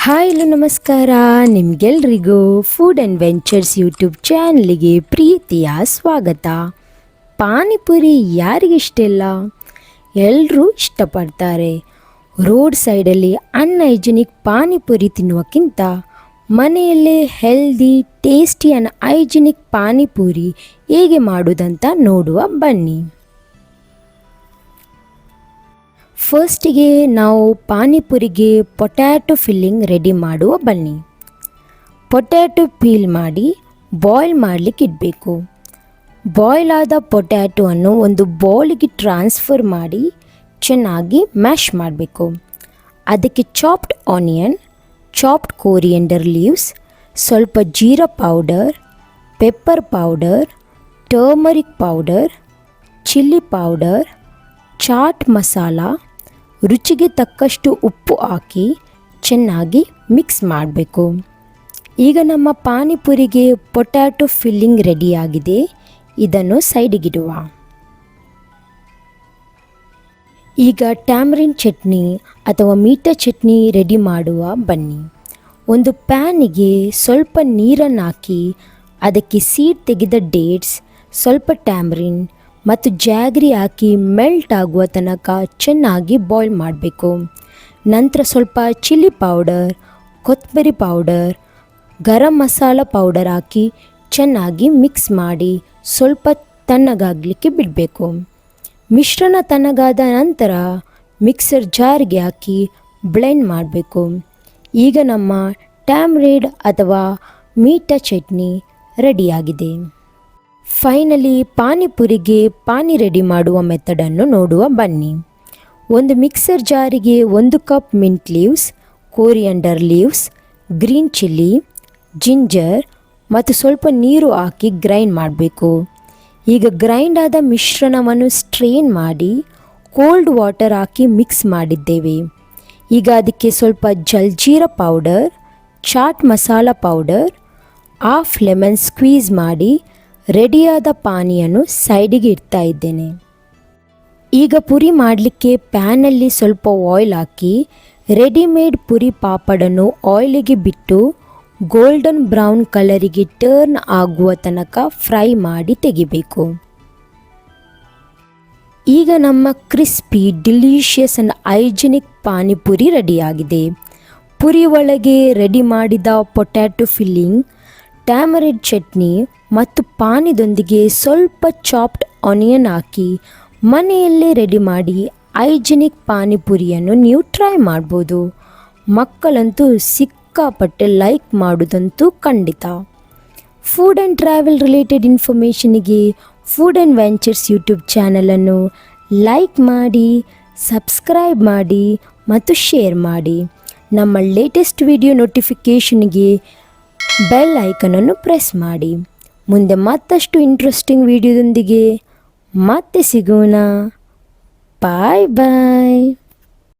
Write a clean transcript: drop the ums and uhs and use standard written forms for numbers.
Hi hello ನಮಸ್ಕಾರ. ನಿಮಗೆಲ್ರಿಗೂ food and ventures YouTube ಚಾನಲ್ಗೆ ಪ್ರೀತಿಯ ಸ್ವಾಗತ. ಪಾನಿಪುರಿ ಯಾರಿಗಿಷ್ಟಿಲ್ಲ, ಎಲ್ಲರೂ ಇಷ್ಟಪಡ್ತಾರೆ. ರೋಡ್ ಸೈಡಲ್ಲಿ ಅನ್ಹೈಜಿನಿಕ್ ಪಾನಿಪುರಿ ತಿನ್ನುವಕ್ಕಿಂತ ಮನೆಯಲ್ಲೇ healthy tasty and hygienic panipuri ಹೇಗೆ ಮಾಡೋದಂತ ನೋಡುವ ಬನ್ನಿ. ಫಸ್ಟಿಗೆ ನಾವು ಪಾನಿಪುರಿಗೆ ಪೊಟ್ಯಾಟೊ ಫಿಲ್ಲಿಂಗ್ ರೆಡಿ ಮಾಡುವ ಬನ್ನಿ. ಪೊಟ್ಯಾಟೊ ಪೀಲ್ ಮಾಡಿ ಬಾಯ್ಲ್ ಮಾಡಲಿಕ್ಕೆ ಇಡಬೇಕು. ಬಾಯ್ಲ್ ಆದ ಪೊಟ್ಯಾಟೊವನ್ನು ಒಂದು ಬೌಲಿಗೆ ಟ್ರಾನ್ಸ್ಫರ್ ಮಾಡಿ ಚೆನ್ನಾಗಿ ಮ್ಯಾಶ್ ಮಾಡಬೇಕು. ಅದಕ್ಕೆ chopped onion, chopped coriander leaves, ಸ್ವಲ್ಪ jeera powder, pepper powder, turmeric powder, chilli powder, chaat masala, ರುಚಿಗೆ ತಕ್ಕಷ್ಟು ಉಪ್ಪು ಹಾಕಿ ಚೆನ್ನಾಗಿ ಮಿಕ್ಸ್ ಮಾಡಬೇಕು. ಈಗ ನಮ್ಮ ಪಾನಿಪುರಿಗೆ ಪೊಟ್ಯಾಟೊ ಫಿಲ್ಲಿಂಗ್ ರೆಡಿಯಾಗಿದೆ. ಇದನ್ನು ಸೈಡಿಗಿಡುವ. ಈಗ ಟ್ಯಾಮರಿನ್ ಚಟ್ನಿ ಅಥವಾ ಮೀಠಾ ಚಟ್ನಿ ರೆಡಿ ಮಾಡುವ ಬನ್ನಿ. ಒಂದು ಪ್ಯಾನಿಗೆ ಸ್ವಲ್ಪ ನೀರನ್ನು ಹಾಕಿ ಅದಕ್ಕೆ ಸೀಡ್ ತೆಗೆದ ಡೇಟ್ಸ್, ಸ್ವಲ್ಪ ಟ್ಯಾಮರಿನ್ ಮತ್ತು ಜಾಗ್ರಿ ಹಾಕಿ ಮೆಲ್ಟ್ ಆಗುವ ತನಕ ಚೆನ್ನಾಗಿ ಬಾಯ್ಲ್ ಮಾಡಬೇಕು. ನಂತರ ಸ್ವಲ್ಪ ಚಿಲ್ಲಿ ಪೌಡರ್, ಕೊತ್ತಂಬರಿ ಪೌಡರ್, ಗರಂ ಮಸಾಲ ಪೌಡರ್ ಹಾಕಿ ಚೆನ್ನಾಗಿ ಮಿಕ್ಸ್ ಮಾಡಿ ಸ್ವಲ್ಪ ತಣ್ಣಗಾಗಲಿಕ್ಕೆ ಬಿಡಬೇಕು. ಮಿಶ್ರಣ ತಣ್ಣಗಾದ ನಂತರ ಮಿಕ್ಸರ್ ಜಾರ್ಗೆ ಹಾಕಿ ಬ್ಲೆಂಡ್ ಮಾಡಬೇಕು. ಈಗ ನಮ್ಮ ಟ್ಯಾಮರಿಡ್ ಅಥವಾ ಮೀಠಾ ಚಟ್ನಿ ರೆಡಿಯಾಗಿದೆ. ಫೈನಲಿ ಪಾನಿಪುರಿಗೆ ಪಾನಿ ರೆಡಿ ಮಾಡುವ ಮೆಥಡನ್ನು ನೋಡುವ ಬನ್ನಿ. ಒಂದು ಮಿಕ್ಸರ್ ಜಾರಿಗೆ 1 cup mint leaves, coriander leaves, green chilli, ginger ಮತ್ತು ಸ್ವಲ್ಪ ನೀರು ಹಾಕಿ ಗ್ರೈಂಡ್ ಮಾಡಬೇಕು. ಈಗ ಗ್ರೈಂಡ್ ಆದ ಮಿಶ್ರಣವನ್ನು ಸ್ಟ್ರೇನ್ ಮಾಡಿ ಕೋಲ್ಡ್ ವಾಟರ್ ಹಾಕಿ ಮಿಕ್ಸ್ ಮಾಡಿದ್ದೇವೆ. ಈಗ ಅದಕ್ಕೆ ಸ್ವಲ್ಪ jaljeera powder, chaat masala powder, half lemon squeeze ಮಾಡಿ ರೆಡಿಯಾದ ಪಾನಿಯನ್ನು ಸೈಡಿಗೆ ಇಡ್ತಾ ಇದ್ದೇನೆ. ಈಗ ಪುರಿ ಮಾಡಲಿಕ್ಕೆ ಪ್ಯಾನಲ್ಲಿ ಸ್ವಲ್ಪ ಆಯಿಲ್ ಹಾಕಿ ರೆಡಿಮೇಡ್ ಪುರಿ ಪಾಪಡನ್ನು ಆಯಿಲಿಗೆ ಬಿಟ್ಟು ಗೋಲ್ಡನ್ ಬ್ರೌನ್ ಕಲರಿಗೆ ಟರ್ನ್ ಆಗುವ ತನಕ ಫ್ರೈ ಮಾಡಿ ತೆಗಿಬೇಕು. ಈಗ ನಮ್ಮ crispy delicious and hygienic panipuri ರೆಡಿಯಾಗಿದೆ. ಪುರಿ ಒಳಗೆ ರೆಡಿ ಮಾಡಿದ ಪೊಟ್ಯಾಟೊ ಫಿಲ್ಲಿಂಗ್, ಟ್ಯಾಮರಿಡ್ ಚಟ್ನಿ ಮತ್ತು ಪಾನಿದೊಂದಿಗೆ ಸ್ವಲ್ಪ ಚಾಪ್ಡ್ ಆನಿಯನ್ ಹಾಕಿ ಮನೆಯಲ್ಲೇ ರೆಡಿ ಮಾಡಿ ಹೈಜಿನಿಕ್ ಪಾನಿಪುರಿಯನ್ನು ನೀವು ಟ್ರೈ ಮಾಡ್ಬೋದು. ಮಕ್ಕಳಂತೂ ಸಿಕ್ಕಾಪಟ್ಟೆ ಲೈಕ್ ಮಾಡೋದಂತೂ ಖಂಡಿತ. ಫುಡ್ ಆ್ಯಂಡ್ ಟ್ರಾವೆಲ್ ರಿಲೇಟೆಡ್ ಇನ್ಫಾರ್ಮೇಷನಿಗೆ ಫುಡ್ ಆ್ಯಂಡ್ ವೆಂಚರ್ಸ್ ಯೂಟ್ಯೂಬ್ ಚಾನಲನ್ನು ಲೈಕ್ ಮಾಡಿ, ಸಬ್ಸ್ಕ್ರೈಬ್ ಮಾಡಿ ಮತ್ತು ಶೇರ್ ಮಾಡಿ. ನಮ್ಮ ಲೇಟೆಸ್ಟ್ ವಿಡಿಯೋ ನೋಟಿಫಿಕೇಷನ್ಗೆ ಬೆಲ್ ಐಕನನ್ನು ಪ್ರೆಸ್ ಮಾಡಿ. ಮುಂದೆ ಮತ್ತಷ್ಟು ಇಂಟ್ರೆಸ್ಟಿಂಗ್ ವಿಡಿಯೋದೊಂದಿಗೆ ಮತ್ತೆ ಸಿಗೋಣ. ಬಾಯ್ ಬಾಯ್.